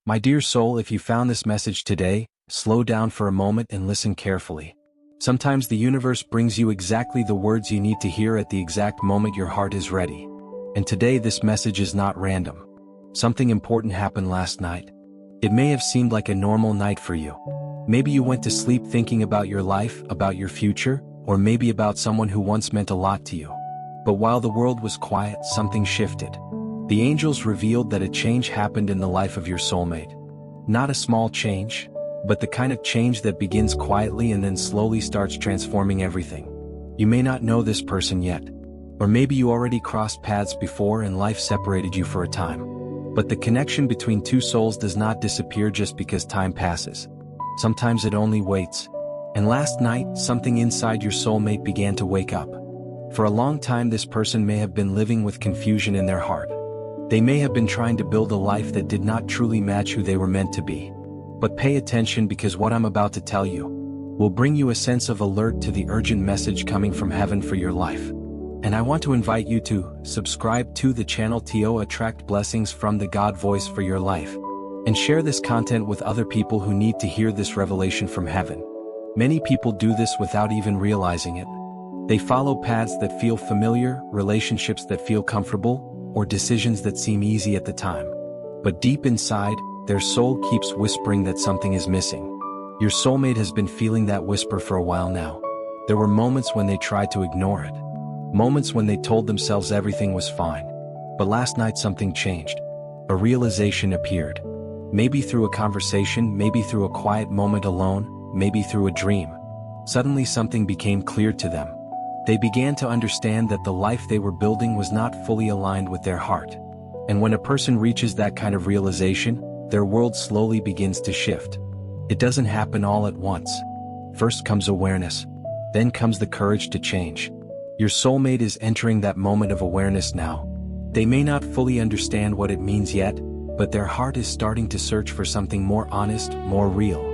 My dear soul, if you found this message today, slow down for a moment and listen carefully. Sometimes the universe brings you exactly the words you need to hear at the exact moment your heart is ready. And today this message is not random. Something important happened last night. It may have seemed like a normal night for you. Maybe you went to sleep thinking about your life, about your future, or maybe about someone who once meant a lot to you. But while the world was quiet, something shifted. The angels revealed that a change happened in the life of your soulmate. Not a small change, but the kind of change that begins quietly and then slowly starts transforming everything. You may not know this person yet. Or maybe you already crossed paths before and life separated you for a time. But the connection between two souls does not disappear just because time passes. Sometimes it only waits. And last night, something inside your soulmate began to wake up. For a long time this person may have been living with confusion in their heart. They may have been trying to build a life that did not truly match who they were meant to be. But pay attention, because what I'm about to tell you will bring you a sense of alert to the urgent message coming from heaven for your life. And I want to invite you to subscribe to the channel to attract blessings from the God voice for your life. And share this content with other people who need to hear this revelation from heaven. Many people do this without even realizing it. They follow paths that feel familiar, relationships that feel comfortable, or decisions that seem easy at the time. But deep inside, their soul keeps whispering that something is missing. Your soulmate has been feeling that whisper for a while now. There were moments when they tried to ignore it. Moments when they told themselves everything was fine. But last night something changed. A realization appeared. Maybe through a conversation, maybe through a quiet moment alone, maybe through a dream. Suddenly something became clear to them. They began to understand that the life they were building was not fully aligned with their heart. And when a person reaches that kind of realization, their world slowly begins to shift. It doesn't happen all at once. First comes awareness. Then comes the courage to change. Your soulmate is entering that moment of awareness now. They may not fully understand what it means yet, but their heart is starting to search for something more honest, more real.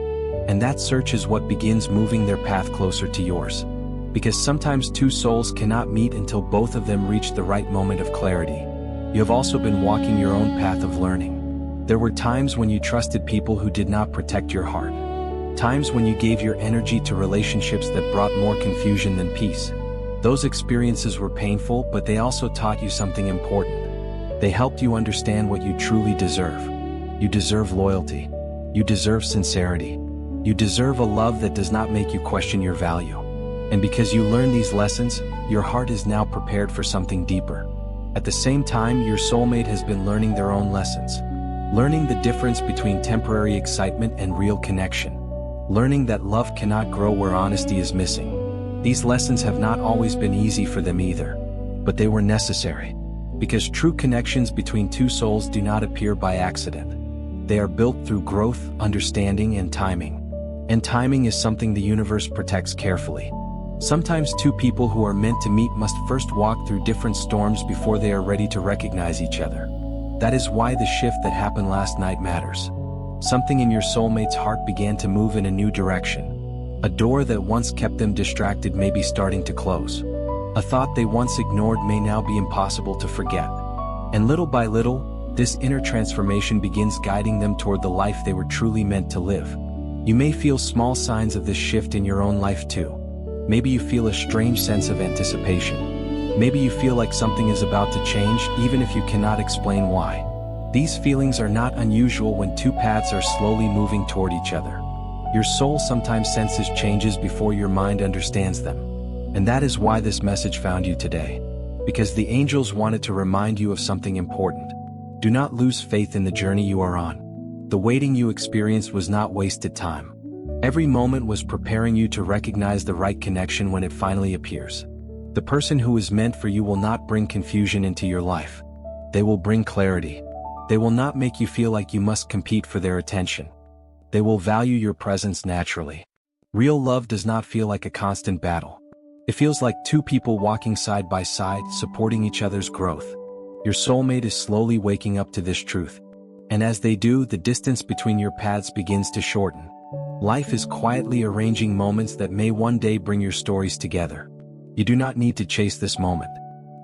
And that search is what begins moving their path closer to yours. Because sometimes two souls cannot meet until both of them reach the right moment of clarity. You have also been walking your own path of learning. There were times when you trusted people who did not protect your heart. Times when you gave your energy to relationships that brought more confusion than peace. Those experiences were painful, but they also taught you something important. They helped you understand what you truly deserve. You deserve loyalty. You deserve sincerity. You deserve a love that does not make you question your value. And because you learned these lessons, your heart is now prepared for something deeper. At the same time, your soulmate has been learning their own lessons. Learning the difference between temporary excitement and real connection. Learning that love cannot grow where honesty is missing. These lessons have not always been easy for them either. But they were necessary. Because true connections between two souls do not appear by accident. They are built through growth, understanding, and timing. And timing is something the universe protects carefully. Sometimes two people who are meant to meet must first walk through different storms before they are ready to recognize each other. That is why the shift that happened last night matters. Something in your soulmate's heart began to move in a new direction. A door that once kept them distracted may be starting to close. A thought they once ignored may now be impossible to forget. And little by little, this inner transformation begins guiding them toward the life they were truly meant to live. You may feel small signs of this shift in your own life too. Maybe you feel a strange sense of anticipation. Maybe you feel like something is about to change, even if you cannot explain why. These feelings are not unusual when two paths are slowly moving toward each other. Your soul sometimes senses changes before your mind understands them. And that is why this message found you today. Because the angels wanted to remind you of something important. Do not lose faith in the journey you are on. The waiting you experienced was not wasted time. Every moment was preparing you to recognize the right connection when it finally appears. The person who is meant for you will not bring confusion into your life. They will bring clarity. They will not make you feel like you must compete for their attention. They will value your presence naturally. Real love does not feel like a constant battle. It feels like two people walking side by side, supporting each other's growth. Your soulmate is slowly waking up to this truth. And as they do, the distance between your paths begins to shorten. Life is quietly arranging moments that may one day bring your stories together. You do not need to chase this moment.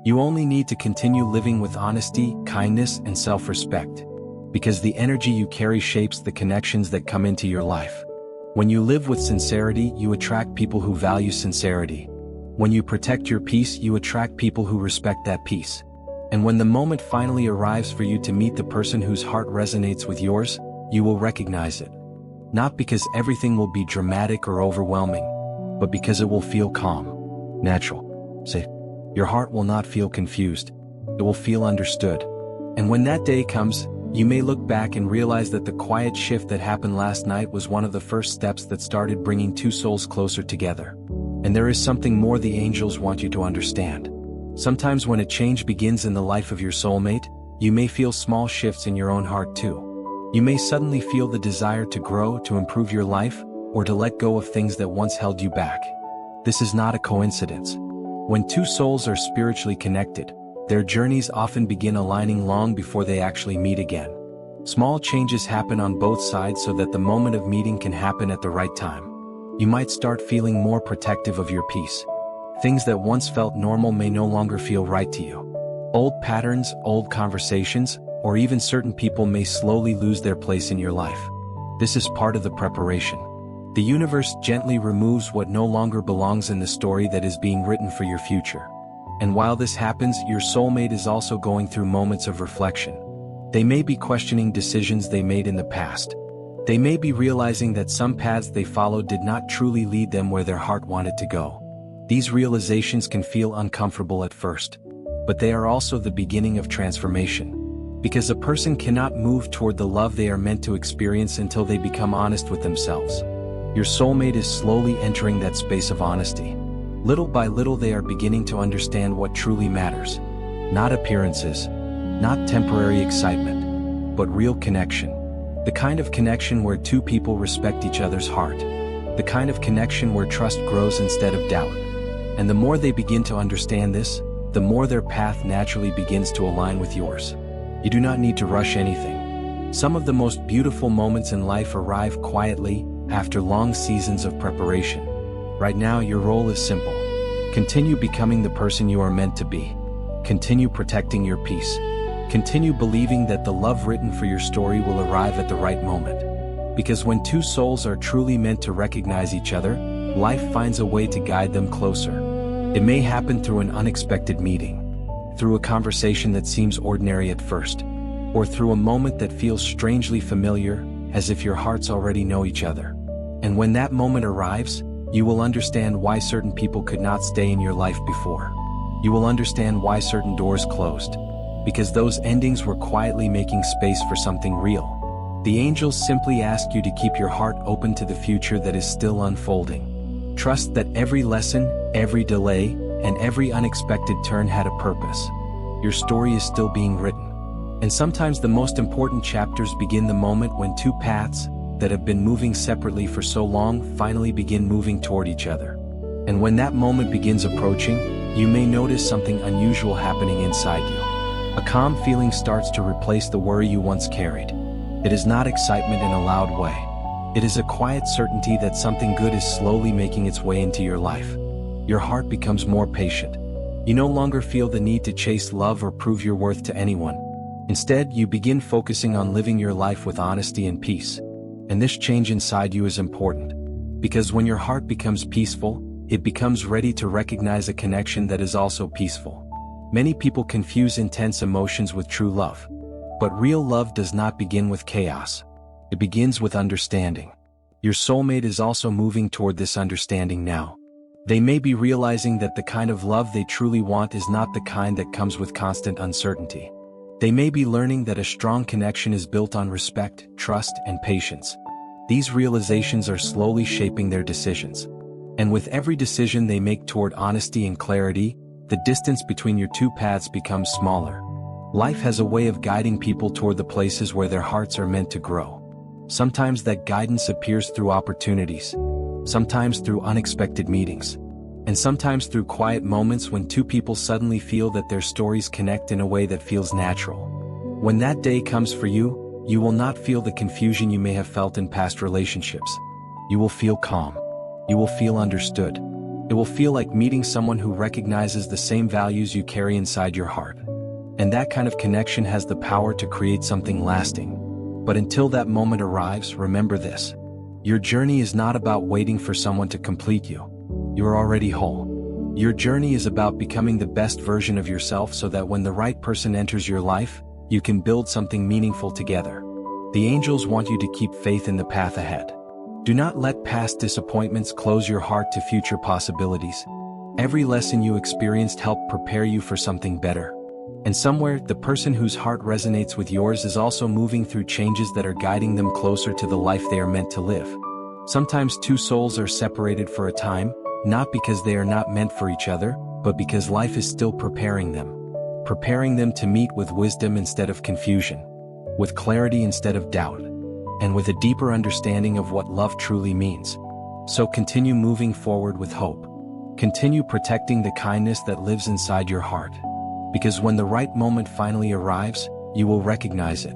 You only need to continue living with honesty, kindness, and self-respect. Because the energy you carry shapes the connections that come into your life. When you live with sincerity, you attract people who value sincerity. When you protect your peace, you attract people who respect that peace. And when the moment finally arrives for you to meet the person whose heart resonates with yours, you will recognize it. Not because everything will be dramatic or overwhelming, but because it will feel calm, natural, safe. Your heart will not feel confused. It will feel understood. And when that day comes, you may look back and realize that the quiet shift that happened last night was one of the first steps that started bringing two souls closer together. And there is something more the angels want you to understand. Sometimes when a change begins in the life of your soulmate, you may feel small shifts in your own heart too. You may suddenly feel the desire to grow, to improve your life, or to let go of things that once held you back. This is not a coincidence. When two souls are spiritually connected, their journeys often begin aligning long before they actually meet again. Small changes happen on both sides so that the moment of meeting can happen at the right time. You might start feeling more protective of your peace. Things that once felt normal may no longer feel right to you. Old patterns, old conversations, or even certain people may slowly lose their place in your life. This is part of the preparation. The universe gently removes what no longer belongs in the story that is being written for your future. And while this happens, your soulmate is also going through moments of reflection. They may be questioning decisions they made in the past. They may be realizing that some paths they followed did not truly lead them where their heart wanted to go. These realizations can feel uncomfortable at first, but they are also the beginning of transformation. Because a person cannot move toward the love they are meant to experience until they become honest with themselves. Your soulmate is slowly entering that space of honesty. Little by little they are beginning to understand what truly matters. Not appearances, not temporary excitement, but real connection. The kind of connection where two people respect each other's heart. The kind of connection where trust grows instead of doubt. And the more they begin to understand this, the more their path naturally begins to align with yours. You do not need to rush anything. Some of the most beautiful moments in life arrive quietly, after long seasons of preparation. Right now, your role is simple. Continue becoming the person you are meant to be. Continue protecting your peace. Continue believing that the love written for your story will arrive at the right moment. Because when two souls are truly meant to recognize each other, life finds a way to guide them closer. It may happen through an unexpected meeting, through a conversation that seems ordinary at first, or through a moment that feels strangely familiar, as if your hearts already know each other. And when that moment arrives, you will understand why certain people could not stay in your life before. You will understand why certain doors closed. Because those endings were quietly making space for something real. The angels simply ask you to keep your heart open to the future that is still unfolding. Trust that every lesson, every delay, and every unexpected turn had a purpose. Your story is still being written. And sometimes the most important chapters begin the moment when two paths that have been moving separately for so long finally begin moving toward each other. And when that moment begins approaching, you may notice something unusual happening inside you. A calm feeling starts to replace the worry you once carried. It is not excitement in a loud way. It is a quiet certainty that something good is slowly making its way into your life. Your heart becomes more patient. You no longer feel the need to chase love or prove your worth to anyone. Instead, you begin focusing on living your life with honesty and peace. And this change inside you is important. Because when your heart becomes peaceful, it becomes ready to recognize a connection that is also peaceful. Many people confuse intense emotions with true love. But real love does not begin with chaos. It begins with understanding. Your soulmate is also moving toward this understanding now. They may be realizing that the kind of love they truly want is not the kind that comes with constant uncertainty. They may be learning that a strong connection is built on respect, trust, and patience. These realizations are slowly shaping their decisions. And with every decision they make toward honesty and clarity, the distance between your two paths becomes smaller. Life has a way of guiding people toward the places where their hearts are meant to grow. Sometimes that guidance appears through opportunities, sometimes through unexpected meetings, and sometimes through quiet moments when two people suddenly feel that their stories connect in a way that feels natural. When that day comes for you, you will not feel the confusion you may have felt in past relationships. You will feel calm. You will feel understood. It will feel like meeting someone who recognizes the same values you carry inside your heart. And that kind of connection has the power to create something lasting. But until that moment arrives, remember this. Your journey is not about waiting for someone to complete you. You're already whole. Your journey is about becoming the best version of yourself so that when the right person enters your life, you can build something meaningful together. The angels want you to keep faith in the path ahead. Do not let past disappointments close your heart to future possibilities. Every lesson you experienced helped prepare you for something better. And somewhere, the person whose heart resonates with yours is also moving through changes that are guiding them closer to the life they are meant to live. Sometimes two souls are separated for a time, not because they are not meant for each other, but because life is still preparing them to meet with wisdom instead of confusion, with clarity instead of doubt, and with a deeper understanding of what love truly means. So continue moving forward with hope. Continue protecting the kindness that lives inside your heart. Because when the right moment finally arrives, you will recognize it.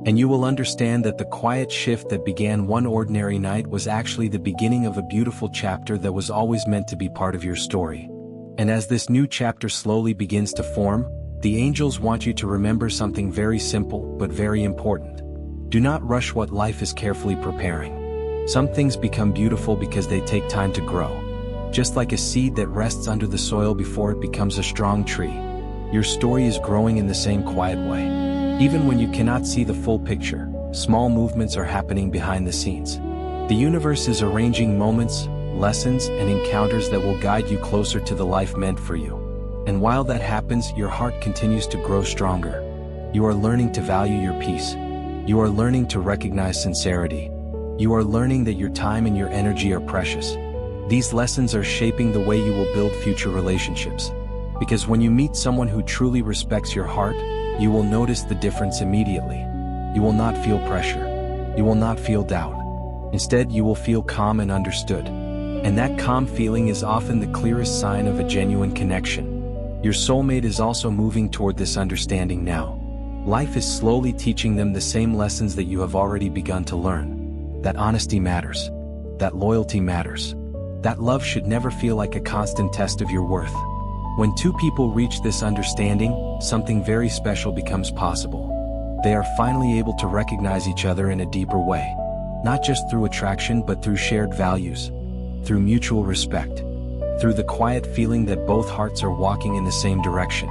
And you will understand that the quiet shift that began one ordinary night was actually the beginning of a beautiful chapter that was always meant to be part of your story. And as this new chapter slowly begins to form, the angels want you to remember something very simple but very important. Do not rush what life is carefully preparing. Some things become beautiful because they take time to grow. Just like a seed that rests under the soil before it becomes a strong tree. Your story is growing in the same quiet way. Even when you cannot see the full picture, small movements are happening behind the scenes. The universe is arranging moments, lessons, and encounters that will guide you closer to the life meant for you. And while that happens, your heart continues to grow stronger. You are learning to value your peace. You are learning to recognize sincerity. You are learning that your time and your energy are precious. These lessons are shaping the way you will build future relationships. Because when you meet someone who truly respects your heart, you will notice the difference immediately. You will not feel pressure. You will not feel doubt. Instead, you will feel calm and understood. And that calm feeling is often the clearest sign of a genuine connection. Your soulmate is also moving toward this understanding now. Life is slowly teaching them the same lessons that you have already begun to learn. That honesty matters. That loyalty matters. That love should never feel like a constant test of your worth. When two people reach this understanding, something very special becomes possible. They are finally able to recognize each other in a deeper way. Not just through attraction but through shared values. Through mutual respect. Through the quiet feeling that both hearts are walking in the same direction.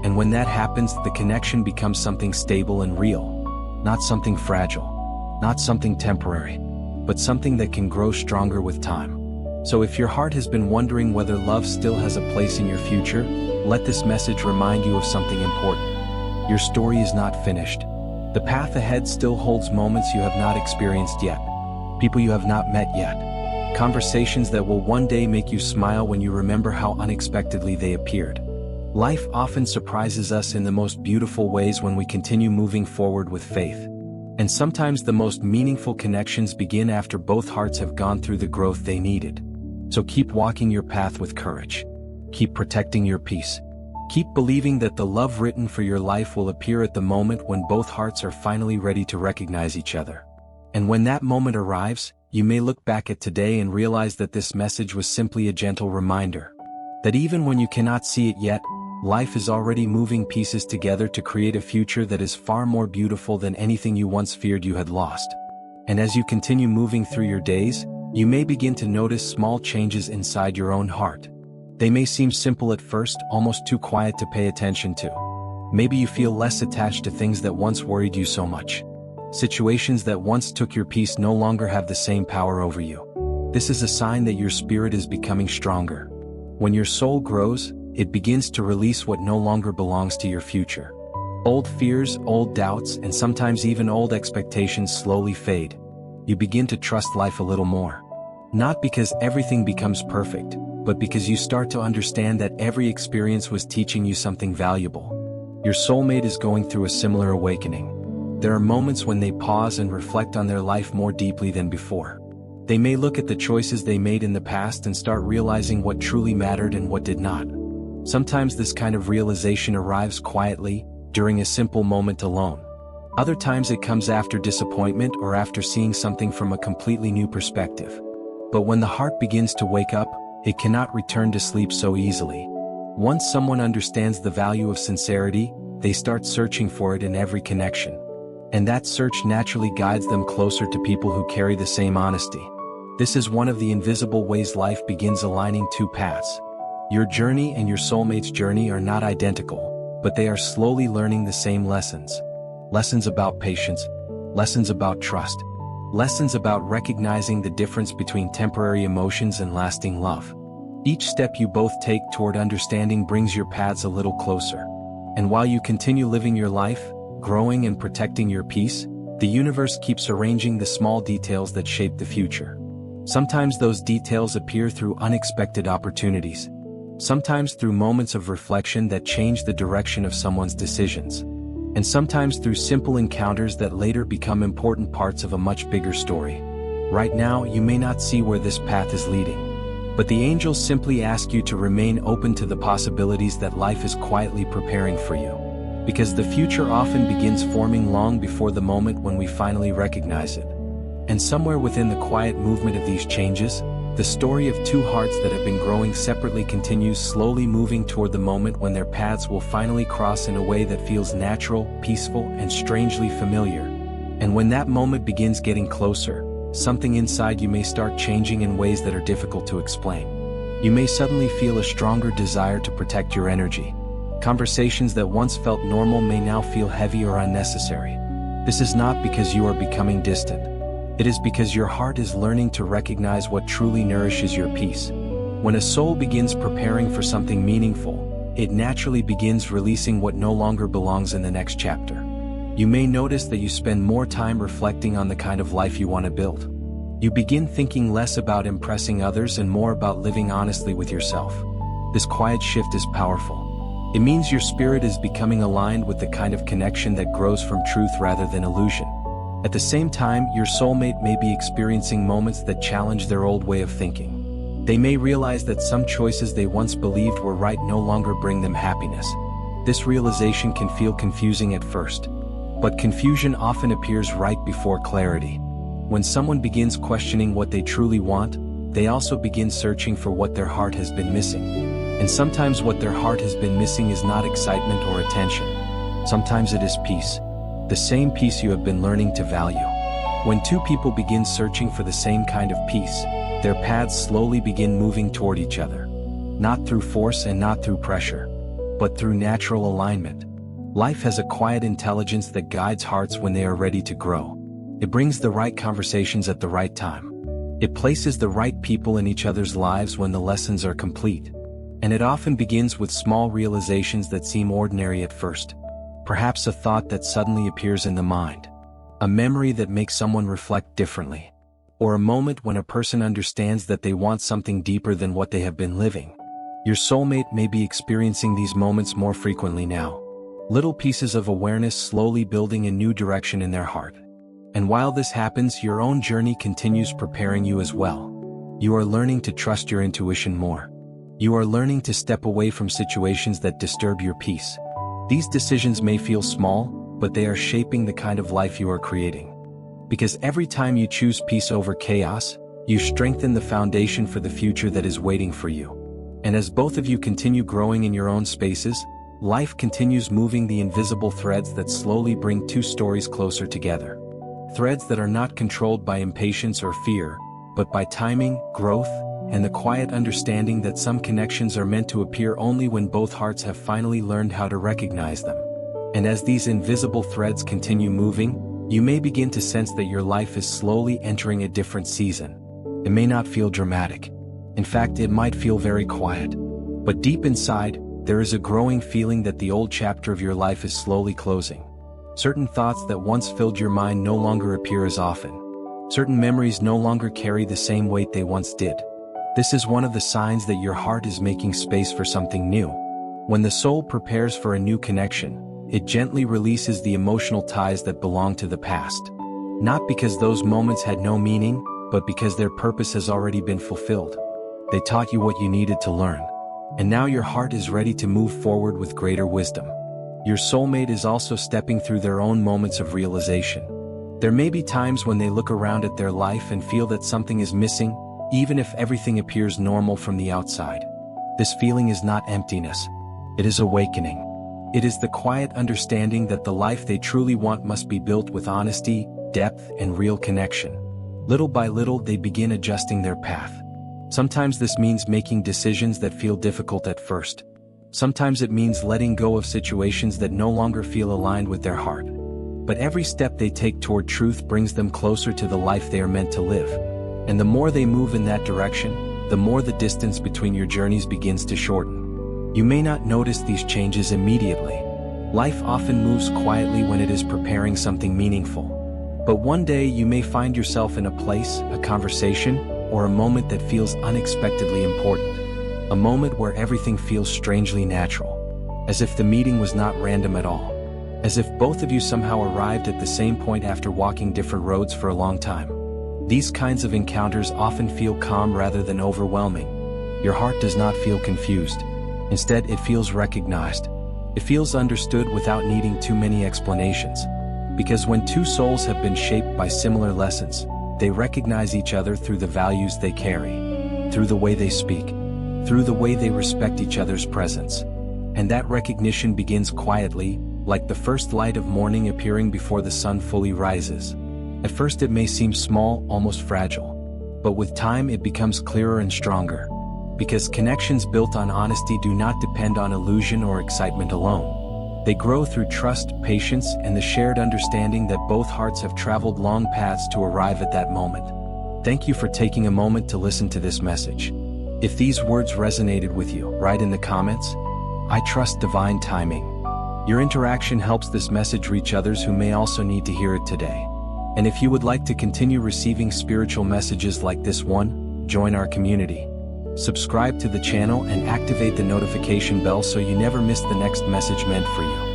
And when that happens, the connection becomes something stable and real. Not something fragile. Not something temporary. But something that can grow stronger with time. So if your heart has been wondering whether love still has a place in your future, let this message remind you of something important. Your story is not finished. The path ahead still holds moments you have not experienced yet. People you have not met yet. Conversations that will one day make you smile when you remember how unexpectedly they appeared. Life often surprises us in the most beautiful ways when we continue moving forward with faith. And sometimes the most meaningful connections begin after both hearts have gone through the growth they needed. So keep walking your path with courage. Keep protecting your peace. Keep believing that the love written for your life will appear at the moment when both hearts are finally ready to recognize each other. And when that moment arrives, you may look back at today and realize that this message was simply a gentle reminder. That even when you cannot see it yet, life is already moving pieces together to create a future that is far more beautiful than anything you once feared you had lost. And as you continue moving through your days, you may begin to notice small changes inside your own heart. They may seem simple at first, almost too quiet to pay attention to. Maybe you feel less attached to things that once worried you so much. Situations that once took your peace no longer have the same power over you. This is a sign that your spirit is becoming stronger. When your soul grows, it begins to release what no longer belongs to your future. Old fears, old doubts, and sometimes even old expectations slowly fade. You begin to trust life a little more. Not because everything becomes perfect, but because you start to understand that every experience was teaching you something valuable. Your soulmate is going through a similar awakening. There are moments when they pause and reflect on their life more deeply than before. They may look at the choices they made in the past and start realizing what truly mattered and what did not. Sometimes this kind of realization arrives quietly, during a simple moment alone. Other times it comes after disappointment or after seeing something from a completely new perspective. But when the heart begins to wake up, it cannot return to sleep so easily. Once someone understands the value of sincerity, they start searching for it in every connection. And that search naturally guides them closer to people who carry the same honesty. This is one of the invisible ways life begins aligning two paths. Your journey and your soulmate's journey are not identical, but they are slowly learning the same lessons. Lessons about patience, lessons about trust, lessons about recognizing the difference between temporary emotions and lasting love. Each step you both take toward understanding brings your paths a little closer. And while you continue living your life, growing and protecting your peace, the universe keeps arranging the small details that shape the future. Sometimes those details appear through unexpected opportunities. Sometimes through moments of reflection that change the direction of someone's decisions. And sometimes through simple encounters that later become important parts of a much bigger story. Right now, you may not see where this path is leading, but the angels simply ask you to remain open to the possibilities that life is quietly preparing for you. Because the future often begins forming long before the moment when we finally recognize it. And somewhere within the quiet movement of these changes, the story of two hearts that have been growing separately continues, slowly moving toward the moment when their paths will finally cross in a way that feels natural, peaceful, and strangely familiar. And when that moment begins getting closer, something inside you may start changing in ways that are difficult to explain. You may suddenly feel a stronger desire to protect your energy. Conversations that once felt normal may now feel heavy or unnecessary. This is not because you are becoming distant. It is because your heart is learning to recognize what truly nourishes your peace. When a soul begins preparing for something meaningful, it naturally begins releasing what no longer belongs in the next chapter. You may notice that you spend more time reflecting on the kind of life you want to build. You begin thinking less about impressing others and more about living honestly with yourself. This quiet shift is powerful. It means your spirit is becoming aligned with the kind of connection that grows from truth rather than illusion. At the same time, your soulmate may be experiencing moments that challenge their old way of thinking. They may realize that some choices they once believed were right no longer bring them happiness. This realization can feel confusing at first. But confusion often appears right before clarity. When someone begins questioning what they truly want, they also begin searching for what their heart has been missing. And sometimes what their heart has been missing is not excitement or attention. Sometimes it is peace. The same peace you have been learning to value. When two people begin searching for the same kind of peace, their paths slowly begin moving toward each other. Not through force and not through pressure, but through natural alignment. Life has a quiet intelligence that guides hearts when they are ready to grow. It brings the right conversations at the right time. It places the right people in each other's lives when the lessons are complete. And it often begins with small realizations that seem ordinary at first. Perhaps a thought that suddenly appears in the mind. A memory that makes someone reflect differently. Or a moment when a person understands that they want something deeper than what they have been living. Your soulmate may be experiencing these moments more frequently now. Little pieces of awareness slowly building a new direction in their heart. And while this happens, your own journey continues preparing you as well. You are learning to trust your intuition more. You are learning to step away from situations that disturb your peace. These decisions may feel small, but they are shaping the kind of life you are creating. Because every time you choose peace over chaos, you strengthen the foundation for the future that is waiting for you. And as both of you continue growing in your own spaces, life continues moving the invisible threads that slowly bring two stories closer together. Threads that are not controlled by impatience or fear, but by timing, growth, and the quiet understanding that some connections are meant to appear only when both hearts have finally learned how to recognize them. And as these invisible threads continue moving, you may begin to sense that your life is slowly entering a different season. It may not feel dramatic. In fact, it might feel very quiet. But deep inside, there is a growing feeling that the old chapter of your life is slowly closing. Certain thoughts that once filled your mind no longer appear as often. Certain memories no longer carry the same weight they once did. This is one of the signs that your heart is making space for something new. When the soul prepares for a new connection, it gently releases the emotional ties that belong to the past. Not because those moments had no meaning, but because their purpose has already been fulfilled. They taught you what you needed to learn. And now your heart is ready to move forward with greater wisdom. Your soulmate is also stepping through their own moments of realization. There may be times when they look around at their life and feel that something is missing, even if everything appears normal from the outside. This feeling is not emptiness. It is awakening. It is the quiet understanding that the life they truly want must be built with honesty, depth, and real connection. Little by little they begin adjusting their path. Sometimes this means making decisions that feel difficult at first. Sometimes it means letting go of situations that no longer feel aligned with their heart. But every step they take toward truth brings them closer to the life they are meant to live. And the more they move in that direction, the more the distance between your journeys begins to shorten. You may not notice these changes immediately. Life often moves quietly when it is preparing something meaningful. But one day you may find yourself in a place, a conversation, or a moment that feels unexpectedly important. A moment where everything feels strangely natural. As if the meeting was not random at all. As if both of you somehow arrived at the same point after walking different roads for a long time. These kinds of encounters often feel calm rather than overwhelming. Your heart does not feel confused. Instead, it feels recognized. It feels understood without needing too many explanations. Because when two souls have been shaped by similar lessons, they recognize each other through the values they carry, through the way they speak, through the way they respect each other's presence. And that recognition begins quietly, like the first light of morning appearing before the sun fully rises. At first it may seem small, almost fragile. But with time it becomes clearer and stronger. Because connections built on honesty do not depend on illusion or excitement alone. They grow through trust, patience, and the shared understanding that both hearts have traveled long paths to arrive at that moment. Thank you for taking a moment to listen to this message. If these words resonated with you, write in the comments, "I trust divine timing." Your interaction helps this message reach others who may also need to hear it today. And if you would like to continue receiving spiritual messages like this one, join our community. Subscribe to the channel and activate the notification bell so you never miss the next message meant for you.